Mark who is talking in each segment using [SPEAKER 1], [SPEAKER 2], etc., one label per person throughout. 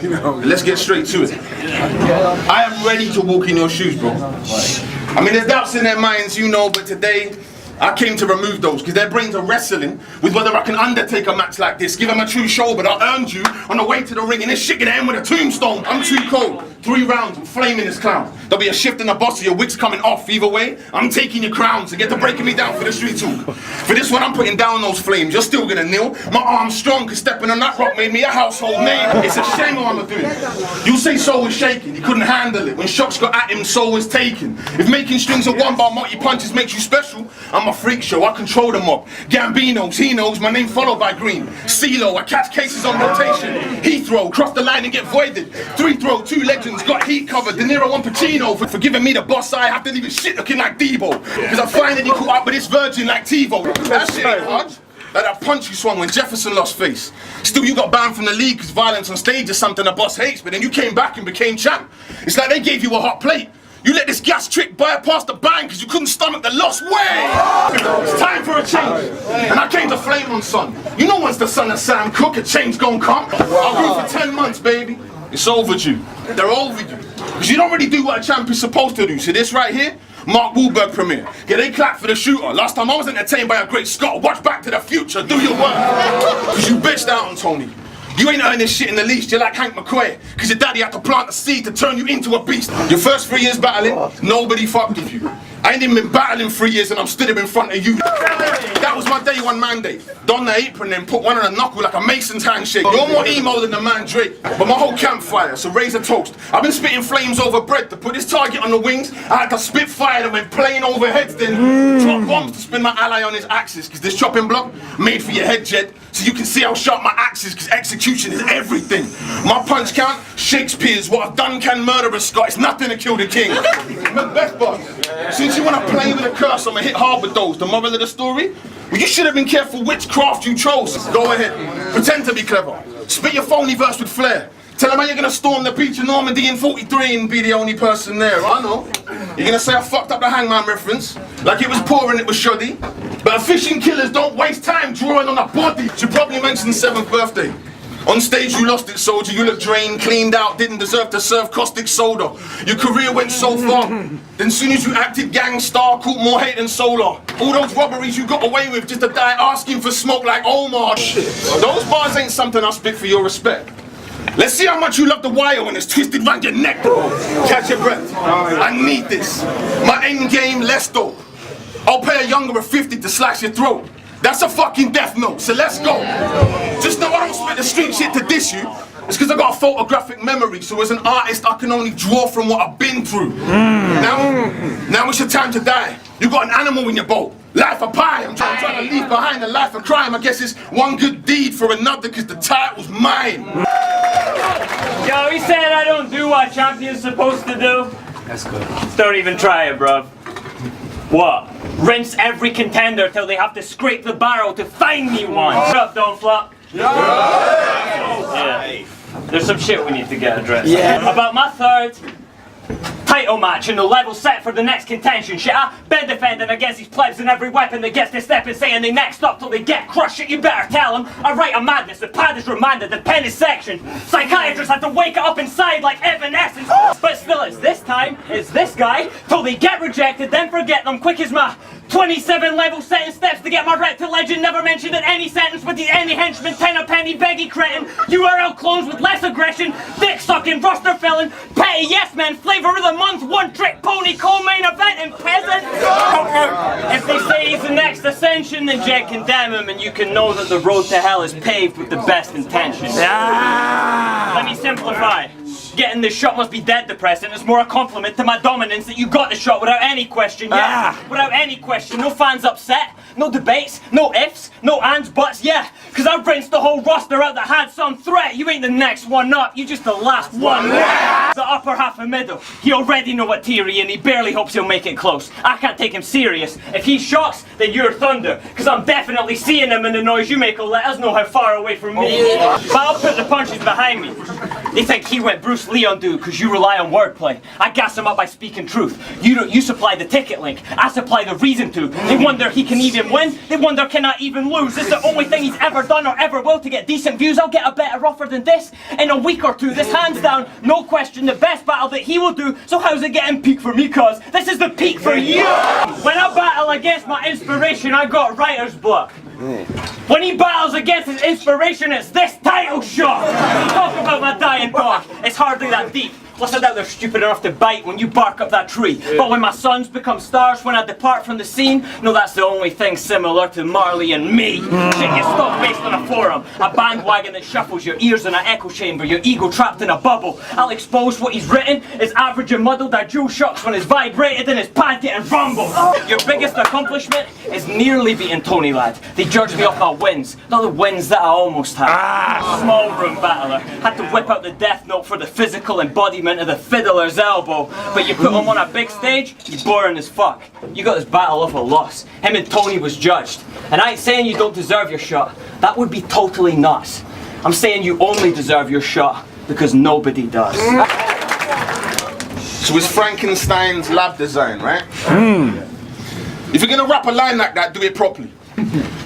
[SPEAKER 1] Let's get straight to it. I am ready to walk in your shoes, bro. I mean, there's doubts in their minds, you know, but today I came to remove those because their brains are wrestling with whether I can undertake a match like this, give them a true show, but I earned you on the way to the ring and this shit gonna end with a tombstone. I'm too cold. 3 rounds with flame in this clown. There'll be a shift in the boss of your wigs coming off. Either way, I'm taking your crowns and get to breaking me down for the street talk. For this one, I'm putting down those flames. You're still gonna kneel. My arm's strong because stepping on that rock made me a household name. It's a shame what I'm doing. You say Soul was shaking. He couldn't handle it. When Shox got at him, Soul was taken. If making strings of 1 bar multi-punches makes you special, I'm a freak show. I control the mob. Gambino's, he knows my name followed by green. CeeLo, I catch cases on rotation. Heathrow, cross the line and get voided. 3 throw, 2 legends, got heat covered. De Niro and Pacino for giving me the boss eye. I have to leave his shit looking like Debo. Because I finally caught up with this virgin like TiVo. That shit ain't hard. Like that punch you swung when Jefferson lost face. Still you got banned from the league because violence on stage is something the boss hates, but then you came back and became champ. It's like they gave you a hot plate. You let this gas trick bypass the bang because you couldn't stomach the loss. Way! It's time for a change. And I came to flame on son. You know once the son of Sam Cooke, a change gon' come. I'll grew for 10 months, baby. It's overdue. They're overdue. Because you don't really do what a champ is supposed to do. See this right here? Mark Wahlberg premiere. Yeah, they clapped for the shooter. Last time I was entertained by a great Scott. Watch Back to the Future. Do your work. Because you bitched out on Tony. You ain't earning shit in the least, you're like Hank McQuay. Cause your daddy had to plant a seed to turn you into a beast. Your first 3 years battling, nobody fucked with you. I ain't even been battling 3 years and I'm stood here in front of you. That was my day 1 mandate. Don the apron then put one on a knuckle like a Mason's handshake. You're more emo than the man Drake. But my whole campfire, so raise a toast. I've been spitting flames over bread to put this target on the wings. I had to spit fire that went playing over heads then drop bombs to spin my ally on his axis. Cause this chopping block made for your head, Jed. So you can see how sharp my axe is, cause execution is everything. My punch count, Shakespeare's. What I've done can murder a Scott. It's nothing to kill the king. Macbeth boss. Since you wanna play with a curse, I'ma hit hard with those. The moral of the story? Well, you should have been careful which craft you chose. Go ahead, pretend to be clever. Spit your phony verse with flair. Tell them how you're gonna storm the beach of Normandy in 43 and be the only person there. I know. You're gonna say I fucked up the Hangman reference, like it was poor and it was shoddy. But fishing killers don't waste time drawing on a body. Should probably mention 7th birthday. On stage you lost it, soldier. You look drained, cleaned out, didn't deserve to serve caustic soda. Your career went so far. Then soon as you acted gang star, caught more hate than solar. All those robberies you got away with just to die asking for smoke like Omar. Shit. Those bars ain't something I spit for your respect. Let's see how much you love the wire when it's twisted round your neck. Catch your breath. I need this. My end game, less dope. I'll pay a younger of 50 to slash your throat. That's a fucking death note, so let's go. Just know I don't spit the street shit to diss you. It's because I got a photographic memory, so as an artist I can only draw from what I've been through. Now it's your time to die. You got an animal in your boat. Life of pie. I'm trying to leave behind a life of crime. I guess it's one good deed for another because the title's mine.
[SPEAKER 2] Yo, he said I don't do what a champion's supposed to do.
[SPEAKER 3] That's good.
[SPEAKER 2] Don't even try it, bruv. What? Rinse every contender till they have to scrape the barrel to find me one. What's up, Don't Flop? Yeah. There's some shit we need to get addressed. Yeah. About my 3rd title match and the level set for the next contention. Shit, I've been defending against these plebs and every weapon that gets to step and saying they next up till they get crushed. Shit, you better tell them. I write a madness, the pad is remanded, the pen is sectioned. Psychiatrists have to wake it up inside like evanescence. But still, it's this time, it's this guy, till they get rejected, then forget them quick as my 27 level setting steps to get my rep to legend, never mentioned in any sentence with the any henchman, 10 a penny, beggy cretin, URL clones with less aggression, dick sucking, roster filling, petty yes men, flavor of the month, one trick pony, co-main event and peasant. If they say he's the next ascension, then Jed condemn him and you can know that the road to hell is paved with the best intentions. Let me simplify. Getting this shot must be dead depressing. It's more a compliment to my dominance that you got the shot without any question. Yeah, without any question. No fans upset, no debates, no ifs, no ands, buts, yeah. Cause I've rinsed the whole roster out that had some threat. You ain't the next one up, you just the last one. The upper half and middle. He already know what teary and he barely hopes he'll make it close. I can't take him serious. If he Shox, then you're thunder. Cause I'm definitely seeing him and the noise you make will let us know how far away from me. But I'll put the punches behind me. They think he went Bruce Lee on dude because you rely on wordplay. I gas him up by speaking truth. You supply the ticket link. I supply the reason to. They wonder he can even win. They wonder can I even lose. It's the only thing he's ever done or ever will to get decent views. I'll get a better offer than this in a week or two. This hands down, no question, the best battle that he will do. So how's it getting peak for me? Cause this is the peak for you. When I battle against my inspiration, I got writer's block. When he battles against his inspiration, it's this title shot. Talk about my dying dog. It's hardly that deep. Plus I doubt they're stupid enough to bite when you bark up that tree. But when my sons become stars, when I depart from the scene, no, that's the only thing similar to Marley and me. Shit gets stopped based on a forum, a bandwagon that shuffles your ears in an echo chamber, your ego trapped in a bubble. I'll expose what he's written is average and muddled. I Joe Shox when it's vibrated and his pad getting rumbled. Your biggest accomplishment is nearly beating Tony, lad. They judge me off my wins, not the wins that I almost had. Small room battler, had to whip out the death note for the physical embodiment of the fiddler's elbow, but you put him on a big stage, he's boring as fuck. You got this battle off a loss. Him and Tony was judged. And I ain't saying you don't deserve your shot. That would be totally nuts. I'm saying you only deserve your shot because nobody does.
[SPEAKER 1] So it's Frankenstein's lab design, right? If you're gonna rap a line like that, do it properly.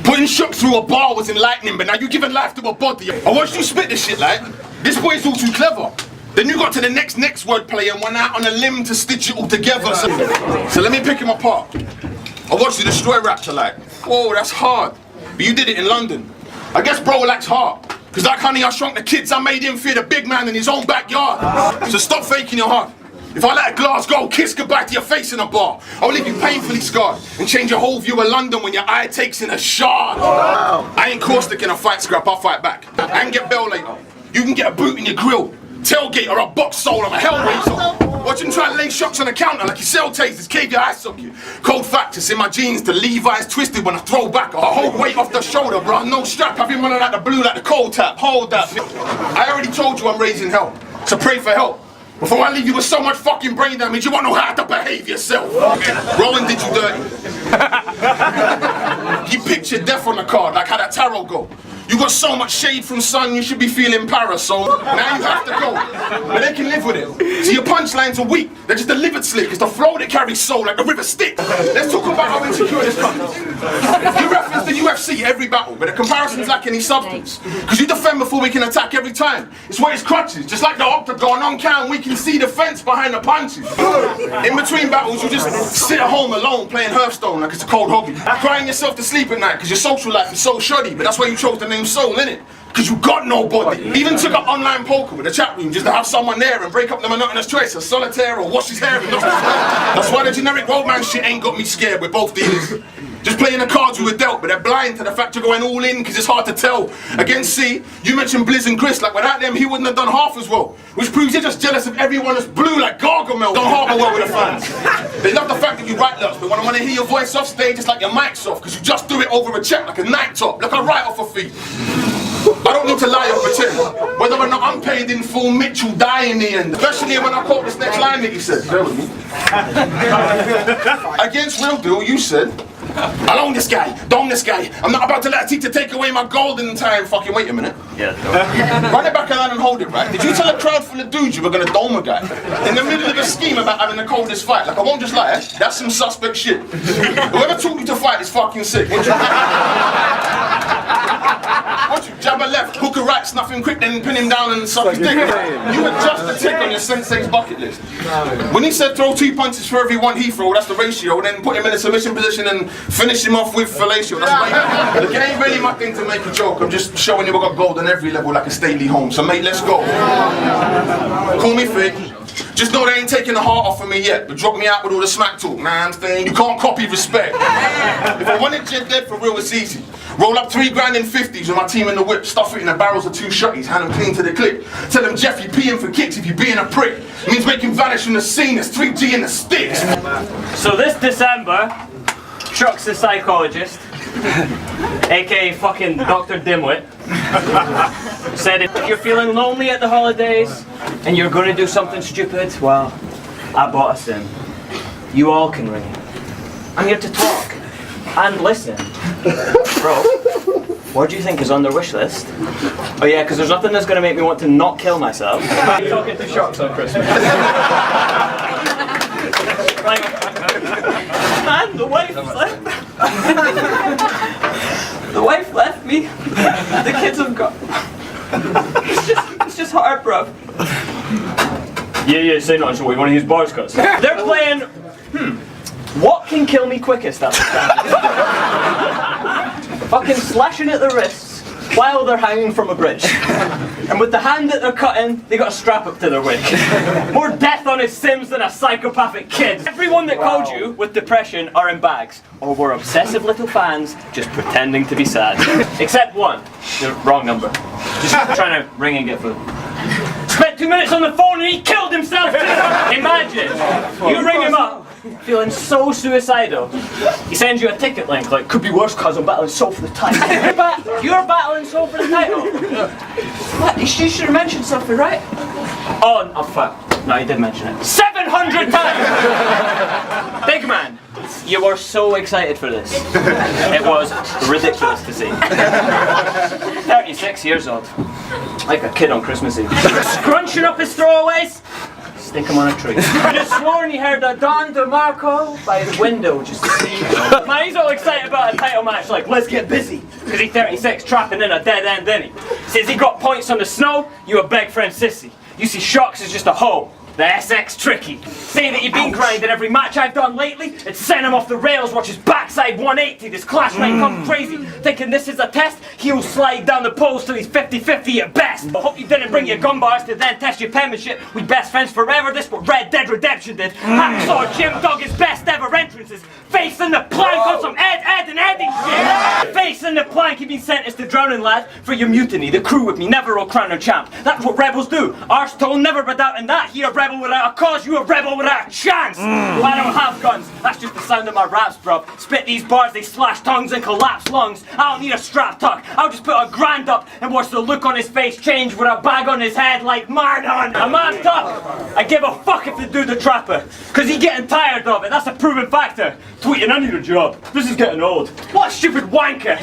[SPEAKER 1] Putting Shox through a bar was enlightening, but now you're giving life to a body. I watched you spit this shit like, this boy's all too clever. Then you got to the next wordplay and went out on a limb to stitch it all together. So let me pick him apart. I watched you destroy rap to like, whoa, that's hard. But you did it in London. I guess bro lacks heart. Cause like Honey, I Shrunk the Kids, I made him fear the big man in his own backyard. So stop faking your heart. If I let a glass go, kiss goodbye to your face in a bar. I'll leave you painfully scarred and change your whole view of London when your eye takes in a shard. I ain't caustic in a fight scrap, I'll fight back. I can get bail later. You can get a boot in your grill. Tailgate or a box soul or a hellraiser. Watch him try to lay Shox on the counter like he cell tasers, cave your eye socket. Cold fact, it's in my jeans, the Levi's twisted when I throw back. I hold weight off the shoulder, bro, no strap. I've been running out the blue like the cold tap. Hold that. I already told you I'm raising hell, so pray for help. Before I leave you with so much fucking brain damage, you won't know how to behave yourself. Rowan did you dirty. He pictured death on the card, like how that tarot go. You got so much shade from sun, you should be feeling parasol. Now you have to go, but they can live with it. See, your punchlines are weak, they're just delivered slick. It's the flow that carries soul like the river Styx. Let's talk about how insecure this country is. You reference the UFC every battle, but the comparisons lack any substance. Cause you defend before we can attack every time. It's where it's crutches, just like the octagon on cam, we can see the fence behind the punches. In between battles, you just sit at home alone playing Hearthstone like it's a cold hobby. Crying yourself to sleep at night cause your social life is so shoddy, but that's why you chose the name Soul, innit? Cause you got nobody. Even took up online poker with a chat room just to have someone there and break up the monotonous choice of solitaire or wash his hair and that's why the generic romance shit ain't got me scared with both dealers. Just playing the cards we were dealt, but they're blind to the fact you're going all in because it's hard to tell. Against C, you mentioned Blizz and Chris, like without them he wouldn't have done half as well. Which proves you're just jealous of everyone that's blue like Gargamel. Don't harbour well with the fans. They love the fact that you write lots, but when I want to hear your voice off stage, it's like your mic's off, because you just do it over a check like a night top, like a write-off a fee. I don't need to lie or pretend. Whether or not I'm paid in full, Mitch will die in the end. Especially when I quote this next line that he said. Bear with me. Against Real Deal, you said, I'll own this guy, dome this guy. I'm not about to let a teacher take away my golden time. Fucking wait a minute. Yeah. Run it back around and hold it, right? Did you tell a crowd full of dudes you were gonna dome a guy? In the middle of a scheme about having the coldest fight. Like, I won't just lie, that's some suspect shit. Whoever taught you to fight is fucking sick. What you jab a left, hook a right, snuff him quick, then pin him down and suck his dick. You were just a tick on your sensei's bucket list. When he said throw 2 punches for every one he throw, that's the ratio, then put him in a submission position and finish him off with fellatio. That's look, it ain't really my thing to make a joke. I'm just showing you we got gold on every level like a stately home. So mate, let's go. Call me fake. Just know they ain't taking the heart off of me yet, but drop me out with all the smack talk. Nah, I'm saying you can't copy respect. If I wanted Jet dead for real, it's easy. Roll up 3 grand in 50s with my team in the whip, stuff it in the barrels of 2 shotties, hand them clean to the clip. Tell them Jeff, you peeing for kicks if you being a prick. It means make him vanish from the scene, there's 3G in the sticks.
[SPEAKER 2] So this December, Shox the psychologist, aka fucking Dr. Dimwit, said if you're feeling lonely at the holidays and you're gonna do something stupid, well, I bought a sim. You all can ring it. I'm here to talk and listen. Bro, what do you think is on their wish list? Oh yeah, because there's nothing that's going to make me want to not kill myself. I'm talking to Shox on Christmas. Man, the wife left. The wife left me. The kids have got. It's just hard, bro. Yeah, say nothing. So we want to use bars cuts. They're playing. What can kill me quickest at the time? Fucking slashing at the wrists while they're hanging from a bridge. And with the hand that they're cutting, they got a strap up to their wig. More death on his Sims than a psychopathic kid. Everyone that called you with depression are in bags, or were obsessive little fans just pretending to be sad. Except one. The wrong number. Just trying to ring and get food. Spent 2 minutes on the phone and he killed himself too! Imagine, you ring him up, feeling so suicidal. He sends you a ticket link like, could be worse cause I'm battling soul for the title. You're battling soul for the title? What? You should have mentioned something, right? Oh, fuck. No, he did mention it. 700 times! Big man, you were so excited for this. It was ridiculous to see. 36 years old. Like a kid on Christmas Eve. Scrunching up his throwaways. Stick him on a tree. I just sworn he heard the Don DeMarco by the window just to see. Man, he's all excited about a title match like, let's get busy. Because he's 36 trapping in a dead end, innit? Says he got points on the snow, you a big friend sissy. You see Shox is just a hoe. The SX tricky. Say that you've been grinding every match I've done lately, and send him off the rails, watch his backside 180, this clash might come crazy. Thinking this is a test, he'll slide down the poles till he's 50-50 at best. I hope you didn't bring your gun bars to then test your penmanship. We best friends forever, this what Red Dead Redemption did. Hacksaw Jim dug his best ever entrances. Facing the plank on some Ed, and Eddie shit. Facing the plank, you've been sentenced to drowning, lad, for your mutiny. The crew with me, never will crown or champ. That's what rebels do. Arse told never but out in that. He a rebel without a cause, you a rebel without a chance. Well, I don't have guns, that's just the sound of my raps, bruv. Spit these bars, they slash tongues and collapse lungs. I don't need a strap tuck, I'll just put a grand up and watch the look on his face change with a bag on his head like man on. A man's tough. I give a fuck if they do the trapper, cause he getting tired of it, that's a proven factor. Tweeting, I need a job, this is getting old. What a stupid wanker.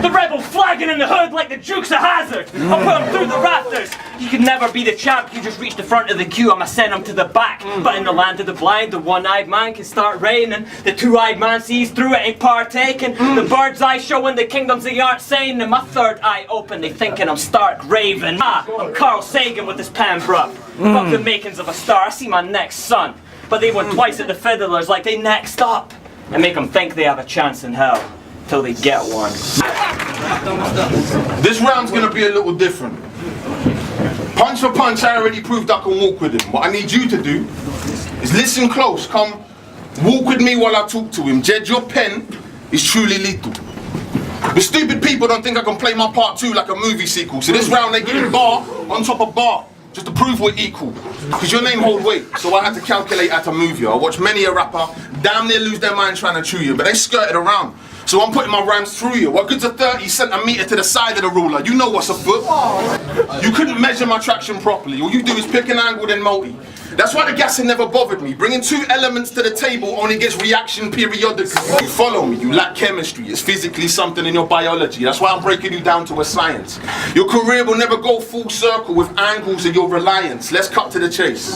[SPEAKER 2] The rebel flagging in the hood like the Dukes of Hazzard. I'll put him through the rafters. You can never be the champ, you just reach the front of the queue, I'ma send him to the back. But in the land of the blind, the one-eyed man can start raining. The two-eyed man sees through it, ain't partaking. The bird's eye showing the kingdoms they aren't saying. And my third eye open, they thinking I'm stark raving. I'm Carl Sagan with this pen, bruh. Fuck the makings of a star, I see my next son. But they went twice at the fiddlers like they next up. And make them think they have a chance in hell, till they get one.
[SPEAKER 1] This round's gonna be a little different. Punch for punch, I already proved I can walk with him. What I need you to do is listen close, come walk with me while I talk to him. Jed, your pen is truly lethal. The stupid people don't think I can play my part too like a movie sequel. So this round they give bar on top of bar, just to prove we're equal. Cause your name hold weight, so I had to calculate how to move you. I watched many a rapper damn near lose their mind trying to chew you, but they skirted around. So I'm putting my rhymes through you. What good's a 30 centimeter to the side of the ruler? You know what's a foot. You couldn't measure my traction properly. All you do is pick an angle then multi. That's why the gassing never bothered me. Bringing two elements to the table only gets reaction periodically. You follow me, you lack chemistry. It's physically something in your biology. That's why I'm breaking you down to a science. Your career will never go full circle with angles of your reliance. Let's cut to the chase.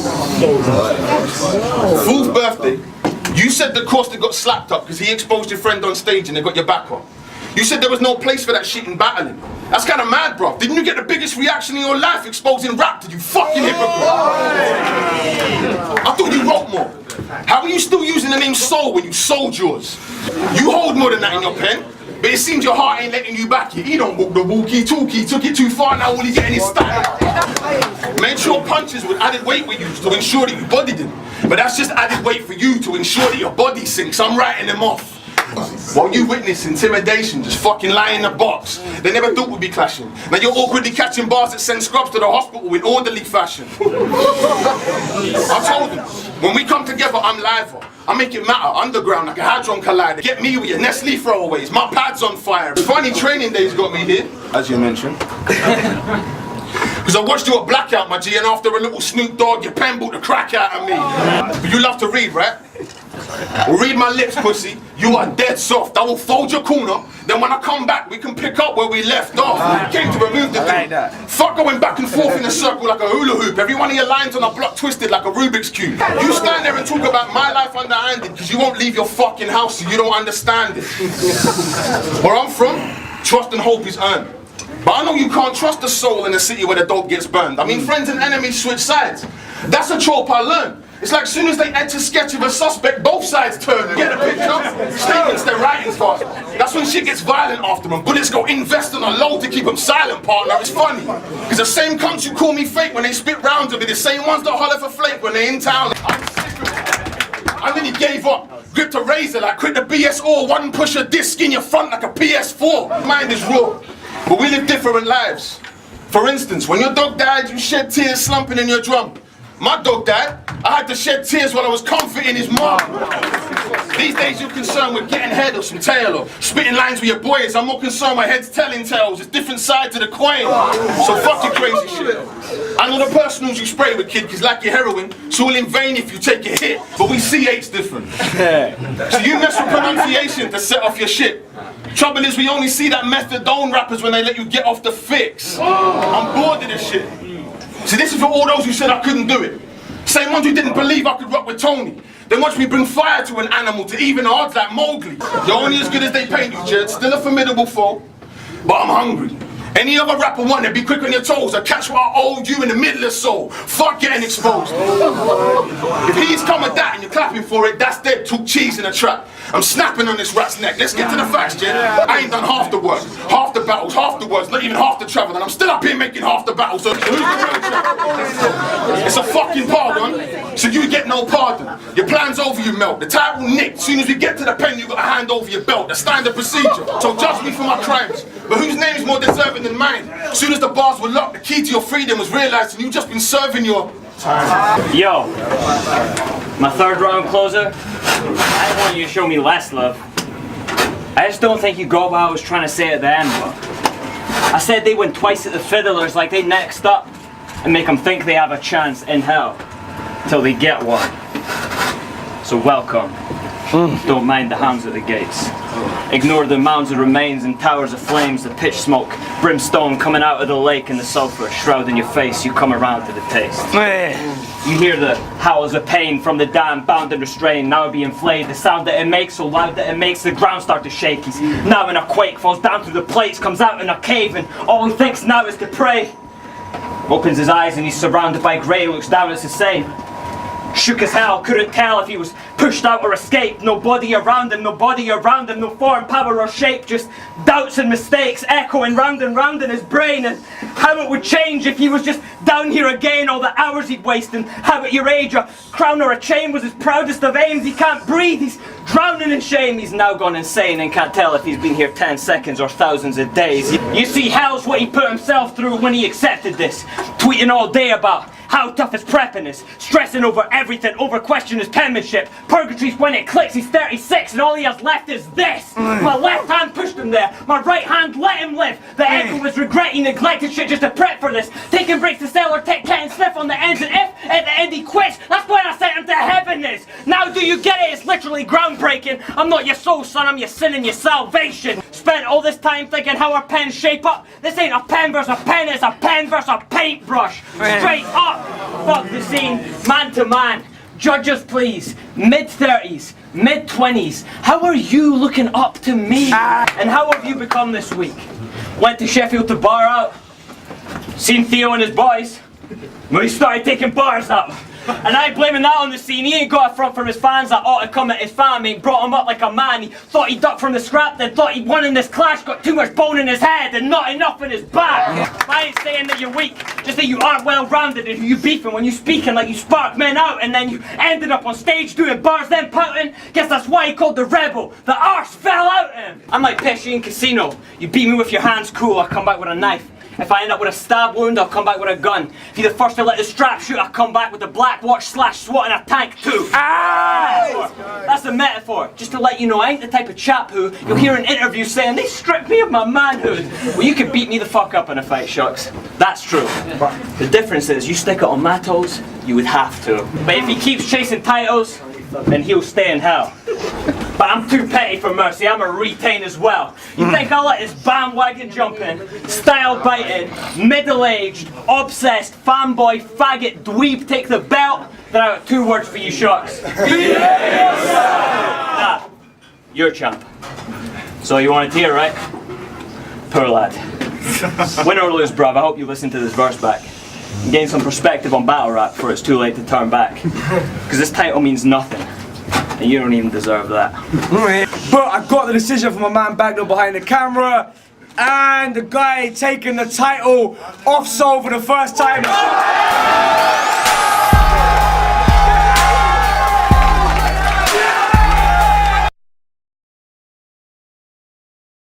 [SPEAKER 1] Fool's birthday. You said the Costa got slapped up because he exposed your friend on stage and they got your back up. You said there was no place for that shit in battling. That's kind of mad, bro. Didn't you get the biggest reaction in your life exposing rap? Did you fucking hypocrite? I thought you wrote more. How are you still using the name Soul when you sold yours? You hold more than that in your pen, but it seems your heart ain't letting you back it. He don't walk the walk, he talk, he took it too far, now all he getting is style. Made sure punches with added weight were used to ensure that you bodied him. But that's just added weight for you to ensure that your body sinks. I'm writing them off. While you witness intimidation, just fucking lie in the box. They never thought we'd be clashing. Now you're awkwardly catching bars that send scrubs to the hospital in orderly fashion. I told them, when we come together, I'm liver. I make it matter, underground like a hadron collider. Get me with your Nestle throwaways, my pad's on fire. Funny training days got me here, as you mentioned. Because I watched you at Blackout, my G, and after a little Snoop Dogg, your pen brought the crack out of me. But you love to read, right? Well, read my lips, pussy. You are dead soft. I will fold your corner. Then when I come back, we can pick up where we left off. Came to remove the thing. Fuck going back and forth in a circle like a hula hoop. Every one of your lines on a block twisted like a Rubik's Cube. You stand there and talk about my life underhanded because you won't leave your fucking house so you don't understand it. Where I'm from, trust and hope is earned. But I know you can't trust a soul in a city where the dog gets burned. I mean, friends and enemies switch sides. That's a trope I learned. It's like soon as they enter sketch of a suspect, both sides turn. You get a picture? Statements they're writing fast. That's when shit gets violent after them. Bullets go invest on a load to keep them silent, partner. It's funny. Because the same cunts who call me fake when they spit rounds of it, the same ones that holler for flake when they're in town. I'm sick of it. I really gave up. Gripped a razor like quit the BS or one push a disc in your front like a PS4. Mind is raw. But we live different lives. For instance, when your dog died, you shed tears slumping in your drum. My dog died, I had to shed tears while I was comforting his mom. These days you're concerned with getting head or some tail or spitting lines with your boys. I'm more concerned with heads telling tales. It's different sides of the coin. So fuck your crazy shit. I know the personals you spray with, kid, cause like your heroin, it's all in vain if you take a hit. But we CH's different. So you mess with pronunciation to set off your shit. Trouble is we only see that methadone rappers when they let you get off the fix. I'm bored of this shit. See, this is for all those who said I couldn't do it. Same ones who didn't believe I could rock with Tony. Then watch me bring fire to an animal to even odds like Mowgli. You're only as good as they paint you, Jed. Still a formidable foe, but I'm hungry. Any other rapper want to be quick on your toes or catch what I owed you in the middle of soul. Fuck getting exposed. If he's come with that and you're clapping for it, that's dead. Took cheese in a trap. I'm snapping on this rat's neck. Let's get to the facts, Jed. I ain't done half the work, half the battles, half the words, not even half the travel, and I'm still up here making half the battles. So who's the real champ? It's a fucking pardon, so you get no pardon. Your plan's over, you melt. The title nicked. Soon as we get to the pen, you got a hand over your belt. That's standard procedure. So judge me for my crimes, but whose name's more deserving than mine? Soon as the bars were locked, the key to your freedom was realized, and you've just been serving your time.
[SPEAKER 2] Yo, my third round closer. I don't want you to show me less love. I just don't think you got what I was trying to say at the end. I said they win twice at the Fiddlers like they next up and make them think they have a chance in hell till they get one. So welcome. Don't mind the hounds at the gates. Ignore the mounds of remains and towers of flames, the pitch smoke, brimstone coming out of the lake and the sulphur shrouding your face. You come around to the taste. You hear the howls of pain from the dam, bound and restrained, now being flayed. The sound that it makes, so loud that it makes the ground start to shake. He's now in a quake, falls down through the plates, comes out in a cave, and all he thinks now is to pray. Opens his eyes and he's surrounded by grey, looks down, it's the same. Shook as hell, couldn't tell if he was pushed out or escaped. No body around him, no form, power or shape. Just doubts and mistakes echoing round and round in his brain. And how it would change if he was just down here again. All the hours he'd waste, and how at your age a crown or a chain was his proudest of aims. He can't breathe, he's drowning in shame. He's now gone insane and can't tell if he's been here 10 seconds or thousands of days. You see, hell's what he put himself through when he accepted this. Tweeting all day about how tough his prepping is, stressing over everything, over questioning his penmanship. Purgatory's when it clicks, he's 36 and all he has left is this. My left hand pushed him there, my right hand let him live. The echo was regret he neglected shit just to prep for this. Taking breaks to sell or take cat and sniff on the ends, and if at the end he quits, that's when I sent him to heaven is. Now do you get it? It's literally groundbreaking. I'm not your soul, son, I'm your sin and your salvation. Spent all this time thinking how our pens shape up. This ain't a pen versus a pen, it's a pen versus a paintbrush. Straight up. Fuck the scene, man to man. Judges please, mid-30s, mid-20s. How are you looking up to me? And how have you become this week? Went to Sheffield to bar out. Seen Theo and his boys. When he started taking bars up. And I blaming that on the scene. He ain't got a front from his fans that ought to come at his fam. Ain't brought him up like a man. He thought he ducked from the scrap, then thought he'd won in this clash. Got too much bone in his head and not enough in his back. I ain't saying that you're weak, just that you aren't well rounded and who you beefing when you speaking like you spark men out. And then you ended up on stage doing bars then pouting. Guess that's why he called the rebel. The arse fell out of him. I'm like Pesci in Casino. You beat me with your hands cool, I come back with a knife. If I end up with a stab wound, I'll come back with a gun. If you're the first to let the strap shoot, I'll come back with a black watch / SWAT and a tank too. That's a metaphor, just to let you know I ain't the type of chap who you'll hear in interviews saying they stripped me of my manhood. Well, you could beat me the fuck up in a fight, Shox. That's true. The difference is you stick it on my toes, you would have to. But if he keeps chasing titles, and he'll stay in hell. But I'm too petty for mercy, I'm a retain as well. You think I'll let this bandwagon jumping, style biting, middle-aged, obsessed, fanboy, faggot, dweeb take the belt? Then I've got 2 words for you, Shox. Nah, you're a champ. So you wanted to hear, right? Poor lad. Win or lose, bruv, I hope you listen to this verse back. And gain some perspective on battle rap before it's too late to turn back. Because this title means nothing. And you don't even deserve that.
[SPEAKER 3] But I got the decision from my man Bagnall behind the camera. And the guy taking the title off Soul for the first time.